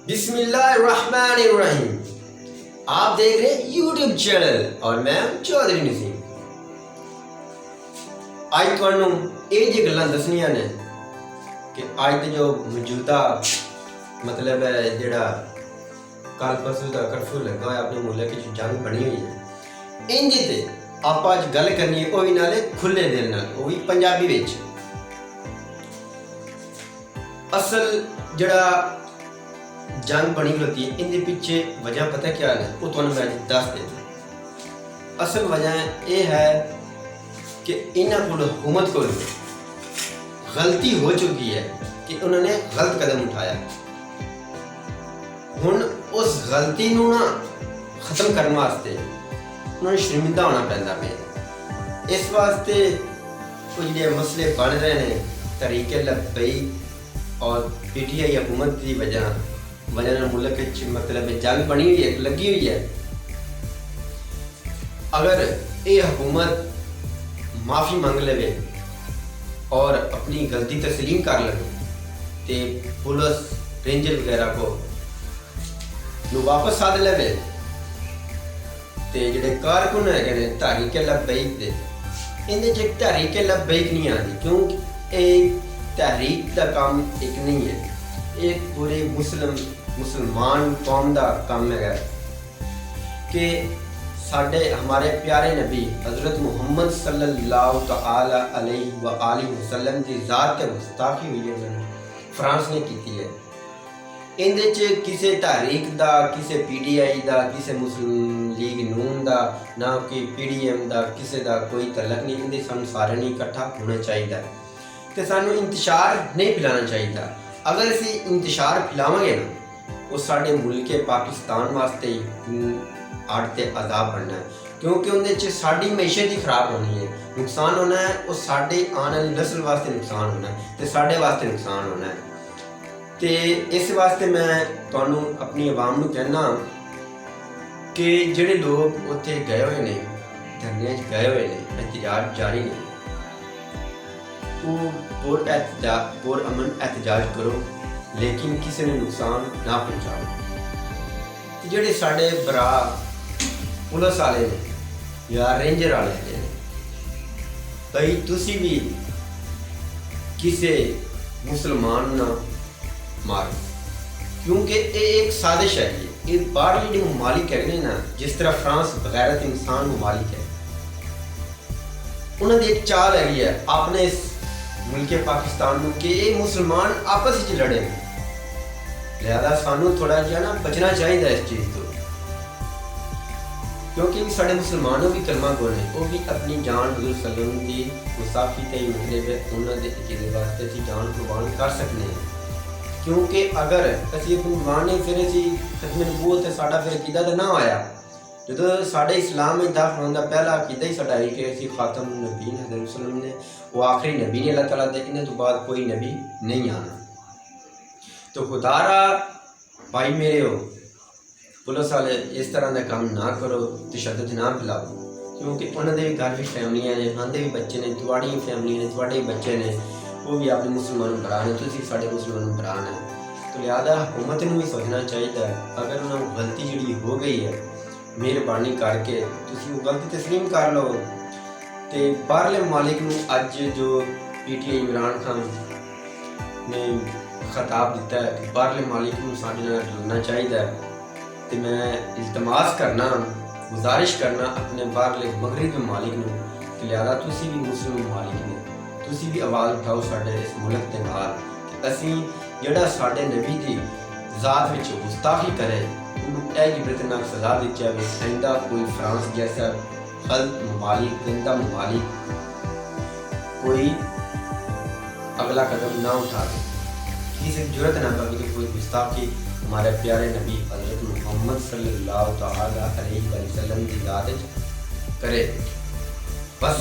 बिस्मिल्लाहिर्रहमानिर्रहीम। आप देख रहे हैं यूट्यूब चैनल और मैं चौधरी नसीम। ਅੱਜ ਤੁਹਾਨੂੰ ਇਹ ਜੀ ਗੱਲਾਂ ਦੱਸਣੀਆਂ ਨੇ ਕਿ ਅੱਜ ਦੇ ਜੋ ਮੌਜੂਦਾ ਮਤਲਬ ਹੈ ਜਿਹੜਾ ਕੱਲ ਪਰਸੋਂ ਦਾ ਕਰਫਿਊ ਲੱਗਾ ਹੋਇਆ ਆਪਣੇ ਮੁਲਕ ਵਿੱਚ ਜੰਗ ਬਣੀ ਹੋਈ ਹੈ, ਇੰਜ ਤੇ ਆਪਾਂ ਅੱਜ ਗੱਲ ਕਰਨੀ ਹੈ ਉਹ ਵੀ ਨਾਲੇ ਖੁੱਲੇ ਦਿਲ ਨਾਲ, ਉਹ ਵੀ ਪੰਜਾਬੀ ਵਿੱਚ। ਅਸਲ ਜਿਹੜਾ जंग बनी होती है इनके पीछे वजह पता क्या है, वो तो मैं दस देता। असल वजह यह है कि इन्होंने हुकूमत को गलती हो चुकी है कि उन्होंने गलत कदम उठाया। हुण उस गलती नूं ना खत्म करने वास्ते उन्होंने शर्मिंदा होना पैंदा पे। इस वास्ते वो जो मसले बन रहे हैं तरीके लब्बैक और PTI हुकूमत की वजह मुल्क मतलब जंग बनी हुई है, लगी हुई है। अगर ये हुकूमत माफ़ी मांग ले और अपनी गलती तस्लीम कर ले तो पुलिस रेंजर वगैरह को वापस साध ले तो जोड़े कारकुन है तहरीक लब्बैक दे इन्हें तहरीक लब्बैक नहीं आती, क्योंकि एक तहरीक का काम एक नहीं है, एक पूरे मुसलमान कौम का काम है कि साढ़े हमारे प्यारे नबी हज़रत मुहम्मद सल्लल्लाहु तआला अलैहि व आलिहि वसल्लम की ज़ात ते गुस्ताखी हुई है फ्रांस ने की है। इहदे च किसी तहरीक का, किसी PTI का, किसी मुस्लिम लीग नून का, ना कि PDM का, किसी का कोई तलक नहीं। इहदे सानू सारे नहीं इकट्ठा होना चाहिए तो सानू इंतशार नहीं फैलाना चाहिए। अगर असी इंतशार फैलावांगे ना वो साढ़े मुल्क पाकिस्तान वास्ते आड़ते अजाब बनना है, क्योंकि उनके साड़ी मैशत ही खराब होनी है, नुकसान होना है। वो साढ़े आने वाली नस्ल वास्ते नुकसान होना है तो साढ़े वास्ते नुकसान होना है। तो इस वास्ते मैं तुहानू अपनी आवाम नू कहना कि जिहड़े लोग उत्थे गए हुए ने, धरने गए हुए ने, एहतजाज जारी ने, वो पुर अमन एहतजाज करो लेकिन किसी ने नुकसान ना पहुँचाओ। जोड़े साढ़े भरा पुलिस वाले ने या रेंजर वाले ने, भाई तुसी भी किसी मुसलमान ना मारो, क्योंकि ये एक साजिश है। ये बाहरली जो ममालिक है ना, जिस तरह फ्रांस बगैरत इंसान ममालिक है, उन्होंने एक चाल है अपने मुल्क पाकिस्तान में कि ये मुसलमान आपस में लड़े, लिहाजा सानू थोड़ा जिहा ना बचना चाहिए इस चीज़ को, क्योंकि साढ़े मुसलमानों भी कलमा गो ने, वो भी अपनी जान हज़ूर सल्लल्लाहु अलैहि वसल्लम की मुसाफी ते मतलब उन्होंने अकीदे वास्ते असीं जान कुर्बान कर सकते हैं। क्योंकि अगर असीं कुर्बान नहीं फिर असीं खत्म नबूवत साडा फिर अकीदा तो ना आया। जो साढ़े इस्लाम में दाखिल होने का पहला अकीदा ही साडा है कि असीं खातम नबीन हज़रत सल्लल्लाहु अलैहि वसल्लम ने वो आखिरी नबी ने अल्लाह ताला दे, इन्हें तो बाद कोई नबी नहीं आना। तो खुदारा भाई मेरे हो पुलिस वाले इस तरह का काम ना करो, तशद्दुद ना फैलाओ, क्योंकि उन्होंने भी घर भी फैमिलियाँ ने, उन्होंने भी बच्चे ने, थोड़ी फैमिली ने, थोड़े बच्चे ने, वो भी अपने मुसलमान भरा ने, तुसी साढ़े मुसलमान भरा ने। तो लिहाजा हुकूमत ने भी सोचना चाहिए, अगर उन्होंने गलती जी हो गई है मेहरबानी करके तुसी वो गलती तस्लीम कर लो। तो बाहरले ममालिक नूं अज जो PTI इमरान खान ने खिताब दिता है कि बाहरले ममालिक नूं साडे नाल जुड़ना चाहिए। तो मैं इल्तमास करना, गुजारिश करना अपने बाहरले मगरबी ममालिक नूं कि लिहाजा तुसी भी मुस्लिम ममालिक ने, तुसी भी आवाज़ उठाओ साडे इस मुल्क दे नाल कि असीं जिहड़ा साडे नबी दी ज़ात विच गुस्ताखी करे उन्होंने इबरतनाक सज़ा दी जाए। आइंदा कोई फ्रांस जैसा गलत ममालिक, गंदा ममालिक कोई अगला कदम ना उठा दे, किसी जरूरत ना पड़े कि कोई गुस्ताखी हमारे प्यारे नबी हज़रत मुहम्मद सल्लल्लाहु तआला अलैहि वसल्लम की ज़ात करे। बस